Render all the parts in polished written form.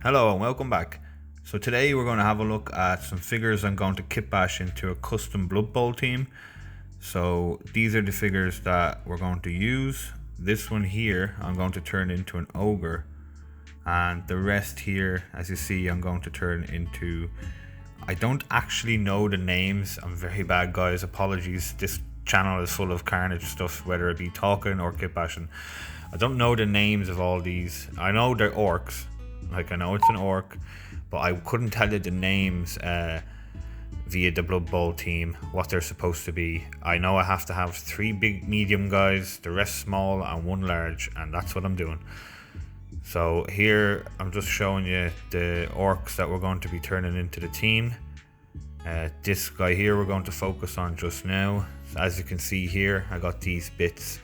Hello and welcome back. So today we're going to have a look at some figures I'm going to kitbash into a custom Blood Bowl team. So these are the figures that we're going to use. This one here I'm going to turn into an ogre, and the rest here, as you see, I'm going to turn into, I don't actually know the names. I'm very bad, guys, apologies. This channel is full of Carnage stuff, whether it be talking or kitbashing. I don't know the names of all these. I know they're orcs. Like, I know it's an orc, but I couldn't tell you the names via the Blood Bowl team, what they're supposed to be. I know I have to have 3 big medium guys, the rest small, and 1 large, and that's what I'm doing. So here I'm just showing you the orcs that we're going to be turning into the team. This guy here we're going to focus on just now. So as you can see here, I got these bits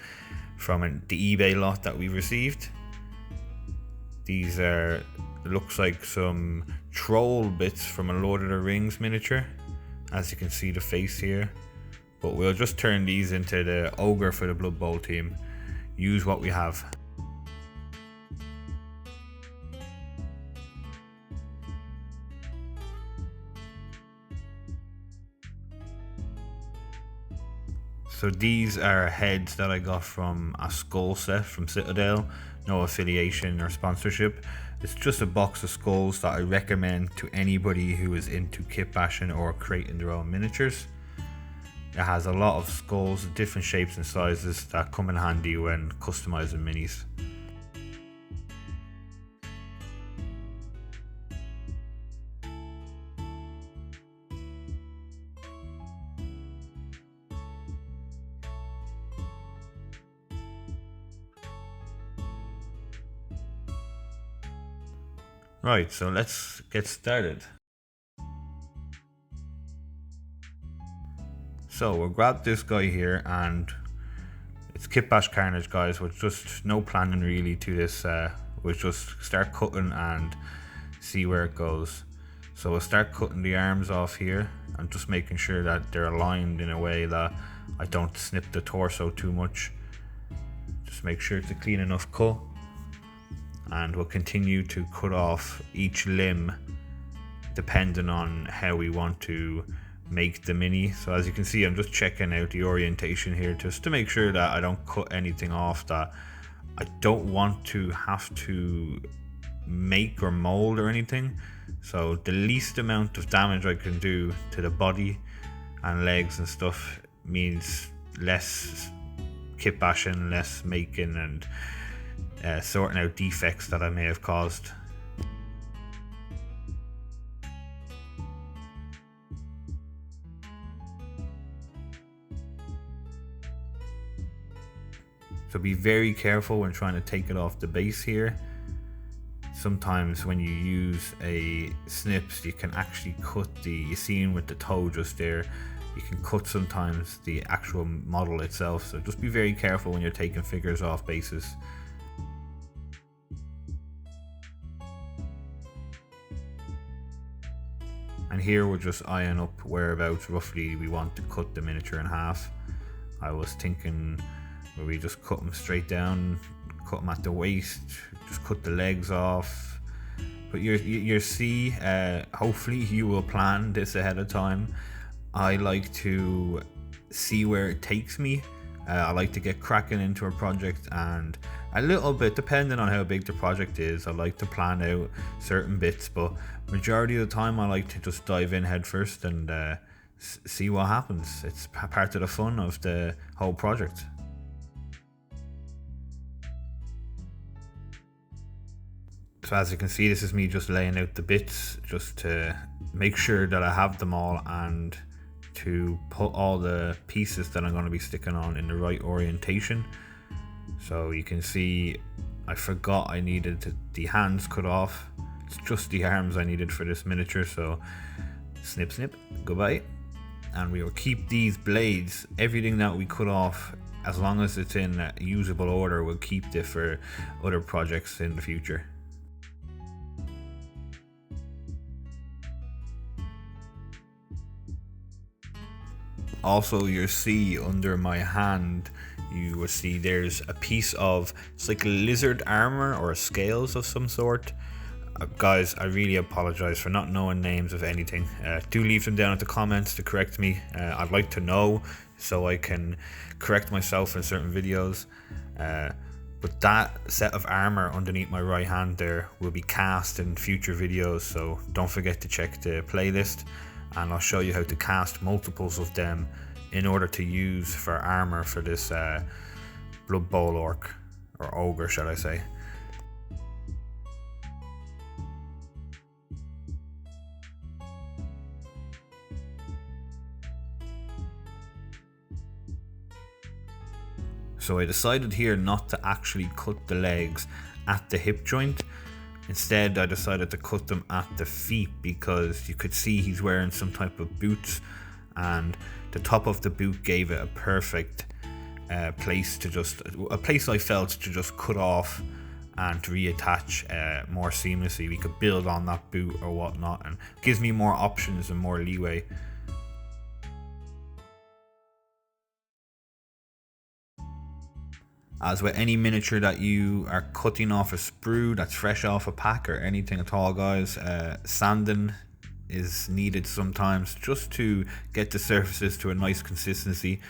from the eBay lot that we received. These are, looks like some troll bits from a Lord of the Rings miniature. As you can see the face here. But we'll just turn these into the ogre for the Blood Bowl team. Use what we have. So these are heads that I got from a skull set from Citadel. No affiliation or sponsorship. It's just a box of skulls that I recommend to anybody who is into kitbashing or creating their own miniatures. It has a lot of skulls of different shapes and sizes that come in handy when customizing minis. Right, so let's get started. So we'll grab this guy here, and it's KitbashCarnage, guys, with just no planning really to this. We'll just start cutting and see where it goes. So we'll start cutting the arms off here and just making sure that they're aligned in a way that I don't snip the torso too much. Just make sure it's a clean enough cut. And we'll continue to cut off each limb depending on how we want to make the mini. So as you can see, I'm just checking out the orientation here just to make sure that I don't cut anything off that I don't want to have to make or mold or anything. So the least amount of damage I can do to the body and legs and stuff means less kitbashing, less making, and sorting out defects that I may have caused. So be very careful when trying to take it off the base here. Sometimes when you use a snips, you can actually cut you see with the toe just there, you can cut sometimes the actual model itself. So just be very careful when you're taking figures off bases. And here we're just eyeing up whereabouts roughly we want to cut the miniature in half. I was thinking where we just cut them straight down, cut them at the waist, just cut the legs off. But you see, hopefully you will plan this ahead of time. I like to see where it takes me. I like to get cracking into a project, and a little bit, depending on how big the project is, I like to plan out certain bits, but majority of the time I like to just dive in head first and see what happens. It's part of the fun of the whole project. So as you can see, this is me just laying out the bits just to make sure that I have them all and to put all the pieces that I'm going to be sticking on in the right orientation. So you can see I forgot I needed the hands cut off. It's just the arms I needed for this miniature, so snip snip, goodbye. And we will keep these blades, everything that we cut off, as long as it's in a usable order, we'll keep it for other projects in the future. Also, you'll see under my hand, you will see there's a piece of, it's like lizard armor or scales of some sort. Guys, I really apologize for not knowing names of anything. Do leave them down in the comments to correct me. I'd like to know so I can correct myself in certain videos. But that set of armor underneath my right hand there will be cast in future videos, so don't forget to check the playlist, and I'll show you how to cast multiples of them in order to use for armor for this Blood Bowl orc, or ogre shall I say. So I decided here not to actually cut the legs at the hip joint. Instead, I decided to cut them at the feet because you could see he's wearing some type of boots, and the top of the boot gave it a perfect place I felt to just cut off and reattach more seamlessly. We could build on that boot or whatnot, and gives me more options and more leeway. As with any miniature that you are cutting off a sprue that's fresh off a pack or anything at all, guys, sanding is needed sometimes just to get the surfaces to a nice consistency.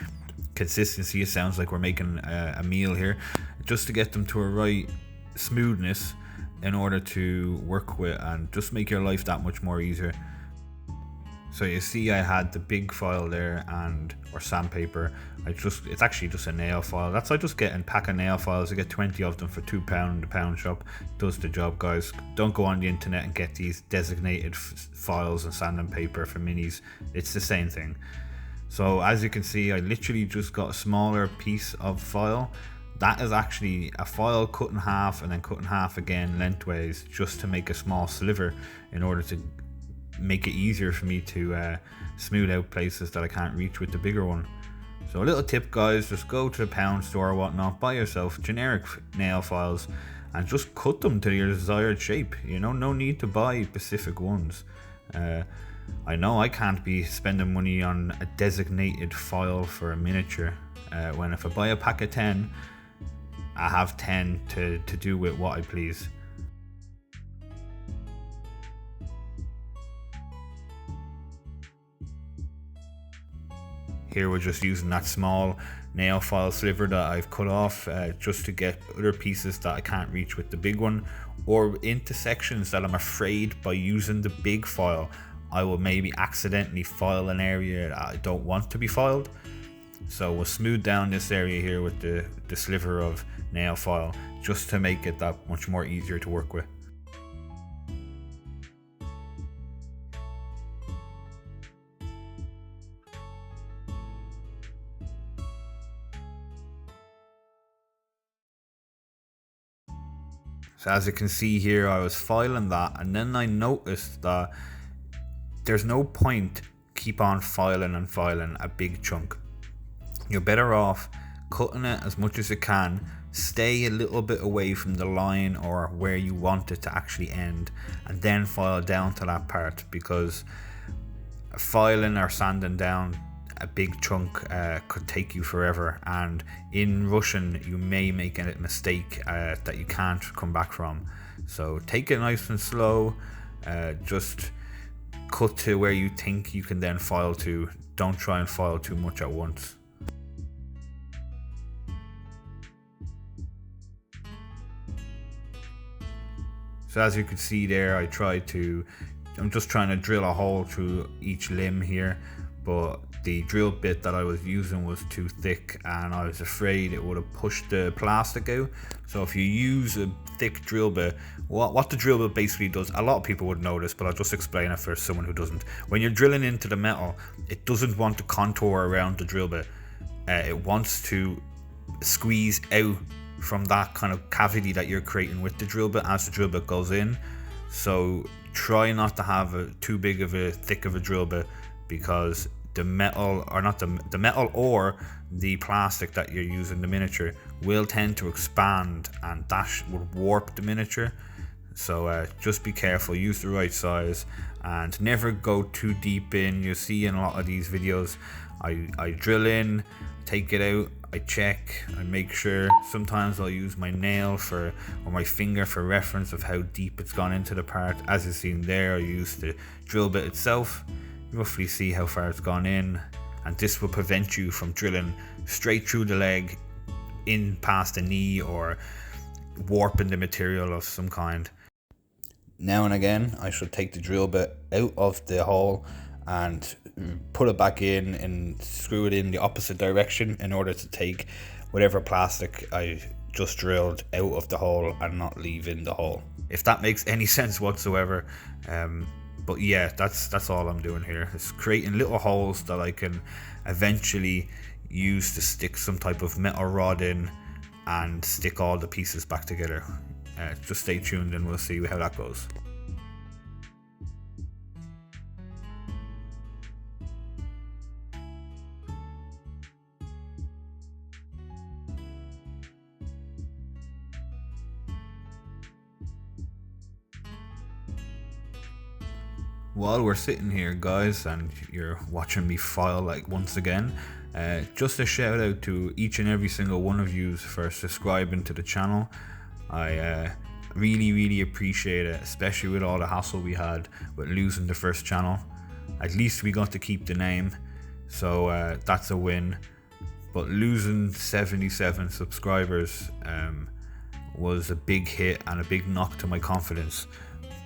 It sounds like we're making a meal here. Just to get them to a right smoothness in order to work with and just make your life that much more easier. So you see I had the big file there or sandpaper. It's actually just a nail file. I just get a pack of nail files. I get 20 of them for £2 in the pound shop. Does the job, guys. Don't go on the internet and get these designated files and sanding paper for minis. It's the same thing. So as you can see, I literally just got a smaller piece of file. That is actually a file cut in half and then cut in half again lengthways, just to make a small sliver in order to make it easier for me to smooth out places that I can't reach with the bigger one. So a little tip, guys, just go to the pound store or whatnot, buy yourself generic nail files and just cut them to your desired shape. You know, no need to buy specific ones. I know I can't be spending money on a designated file for a miniature, when if I buy a pack of 10, I have 10 to do with what I please. Here we're just using that small nail file sliver that I've cut off just to get other pieces that I can't reach with the big one, or into sections that I'm afraid by using the big file I will maybe accidentally file an area that I don't want to be filed. So we'll smooth down this area here with the sliver of nail file just to make it that much more easier to work with. So as you can see here, I was filing that, and then I noticed that there's no point keep on filing and filing a big chunk. You're better off cutting it as much as you can, stay a little bit away from the line or where you want it to actually end, and then file down to that part, because filing or sanding down a big chunk could take you forever, and in rushing you may make a mistake that you can't come back from. So take it nice and slow, just cut to where you think you can then file to. Don't try and file too much at once. So as you can see there, I'm just trying to drill a hole through each limb here, but the drill bit that I was using was too thick and I was afraid it would have pushed the plastic out. So if you use a thick drill bit, what the drill bit basically does, a lot of people would know this, but I'll just explain it for someone who doesn't. When you're drilling into the metal, it doesn't want to contour around the drill bit. It wants to squeeze out from that kind of cavity that you're creating with the drill bit as the drill bit goes in. So try not to have too big of a thick of a drill bit, because the metal, or not the metal or the plastic that you're using the miniature will tend to expand, and that will warp the miniature. So just be careful, use the right size and never go too deep in. You see in a lot of these videos I drill in, take it out, I check, I make sure. Sometimes I'll use my nail or my finger for reference of how deep it's gone into the part. As you've seen there, I use the drill bit itself, roughly see how far it's gone in, and this will prevent you from drilling straight through the leg, in past the knee, or warping the material of some kind. Now and again, I should take the drill bit out of the hole and put it back in and screw it in the opposite direction in order to take whatever plastic I just drilled out of the hole and not leave in the hole, if that makes any sense whatsoever. But yeah, that's all I'm doing here, is creating little holes that I can eventually use to stick some type of metal rod in and stick all the pieces back together. Just stay tuned and we'll see how that goes. While we're sitting here, guys, and you're watching me file like once again, just a shout out to each and every single one of you for subscribing to the channel. I really appreciate it, especially with all the hassle we had with losing the first channel. At least we got to keep the name, so that's a win. But losing 77 subscribers was a big hit and a big knock to my confidence.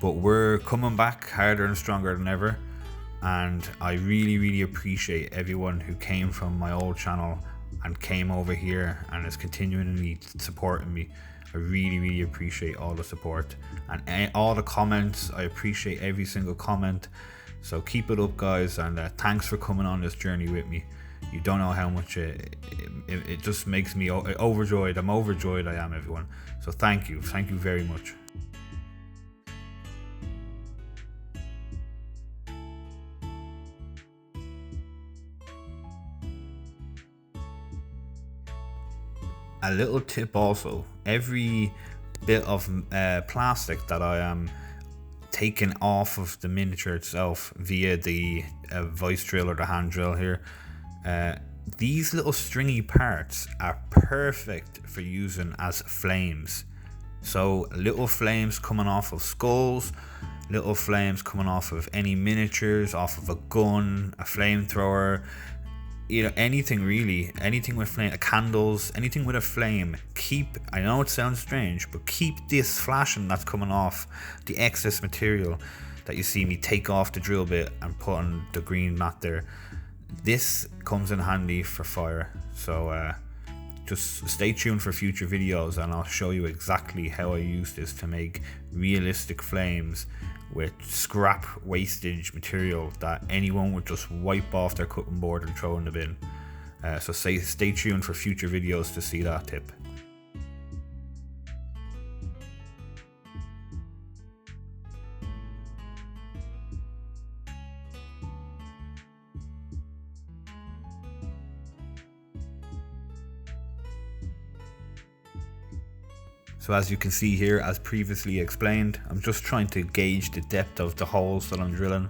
But we're coming back harder and stronger than ever, and I really appreciate everyone who came from my old channel and came over here and is continually supporting me. I really appreciate all the support and all the comments. I appreciate every single comment, so keep it up, guys, and thanks for coming on this journey with me. You don't know how much it just makes me overjoyed. I'm overjoyed, I am, everyone. So thank you very much. A little tip also, every bit of plastic that I am taking off of the miniature itself via the vice drill or the hand drill here, these little stringy parts are perfect for using as flames. So little flames coming off of skulls, little flames coming off of any miniatures, off of a gun, a flamethrower, you know, anything really, anything with flame, candles, anything with a flame. I know it sounds strange, but keep this flashing that's coming off the excess material that you see me take off the drill bit and put on the green mat there. This comes in handy for fire, so just stay tuned for future videos and I'll show you exactly how I use this to make realistic flames with scrap wastage material that anyone would just wipe off their cutting board and throw in the bin. So stay tuned for future videos to see that tip. So as you can see here, as previously explained, I'm just trying to gauge the depth of the holes that I'm drilling.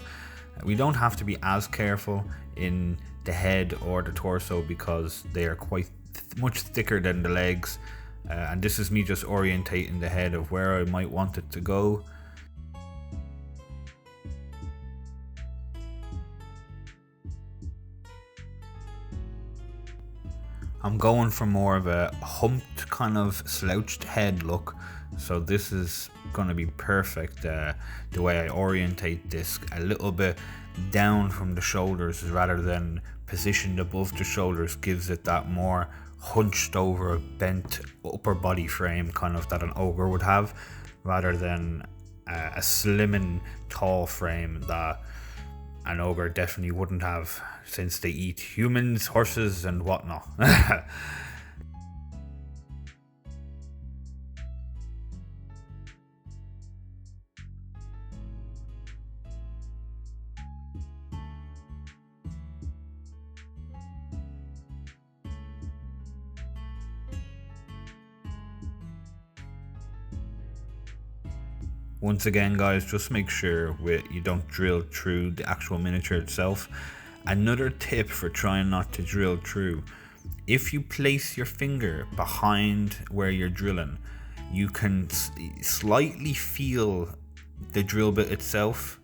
We don't have to be as careful in the head or the torso because they are quite much thicker than the legs. And this is me just orientating the head of where I might want it to go. I'm going for more of a humped kind of slouched head look, so this is going to be perfect. The way I orientate this a little bit down from the shoulders rather than positioned above the shoulders gives it that more hunched over bent upper body frame kind of that an ogre would have, rather than a slim and tall frame that an ogre definitely wouldn't have, since they eat humans, horses and whatnot. Once again, guys, just make sure you don't drill through the actual miniature itself. Another tip for trying not to drill through if you place your finger behind where you're drilling, you can slightly feel the drill bit itself,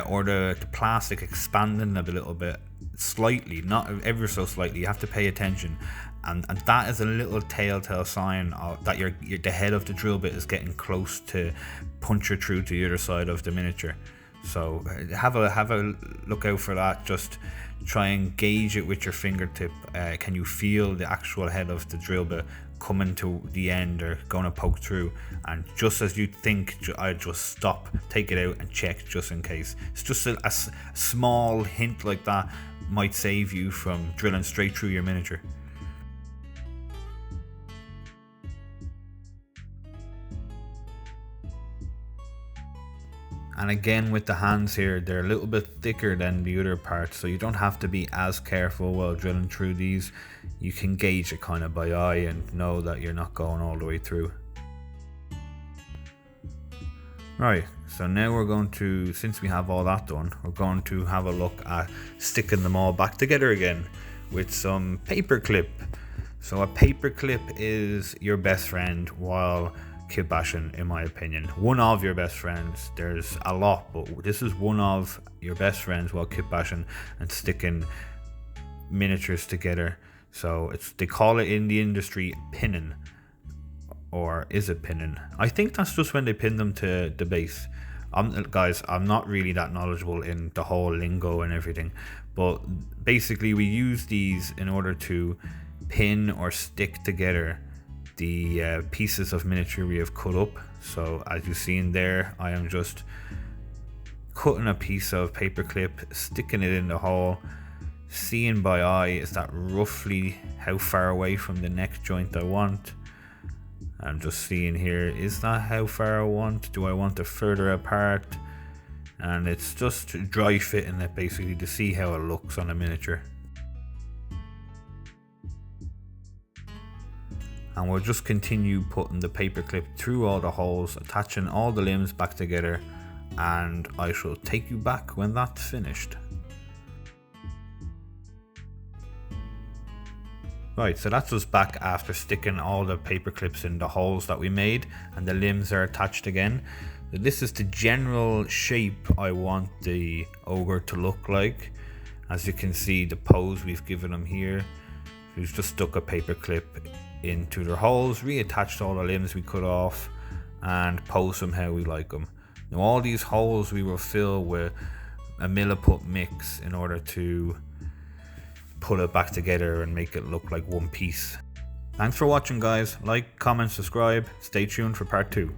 or the plastic expanding a little bit, slightly, not ever so slightly. You have to pay attention, and that is a little telltale sign that the head of the drill bit is getting close to puncture through to the other side of the miniature. So have a look out for that. Just try and gauge it with your fingertip. Can you feel the actual head of the drill bit coming to the end or going to poke through? And just as you think, I just stop, take it out and check, just in case. It's just a small hint like that might save you from drilling straight through your miniature. And again, with the hands here, they're a little bit thicker than the other parts, so you don't have to be as careful while drilling through these. You can gauge it kind of by eye and know that you're not going all the way through. Right, so now we're going to, since we have all that done, we're going to have a look at sticking them all back together again with some paper clip. So a paper clip is your best friend while kitbashing, in my opinion. One of your best friends. There's a lot, but this is one of your best friends while kitbashing and sticking miniatures together. So they call it in the industry pinning, or is it pinning? I think that's just when they pin them to the base. Guys, I'm not really that knowledgeable in the whole lingo and everything, but basically we use these in order to pin or stick together the pieces of miniature we have cut up. So as you see in there, I am just cutting a piece of paper clip, sticking it in the hole, seeing by eye is that roughly how far away from the neck joint I want. I'm just seeing here, is that how far I want? Do I want it further apart? And it's just dry fitting it basically to see how it looks on a miniature. And we'll just continue putting the paper clip through all the holes, attaching all the limbs back together, and I shall take you back when that's finished. Right, so that's us back after sticking all the paper clips in the holes that we made, and the limbs are attached again. So this is the general shape I want the ogre to look like. As you can see, the pose we've given him here. We've just stuck a paper clip into their holes, reattached all the limbs we cut off, and pose them how we like them. Now all these holes we will fill with a milliput mix in order to put it back together and make it look like one piece. Thanks for watching, guys. Like, comment, subscribe. Stay tuned for part 2.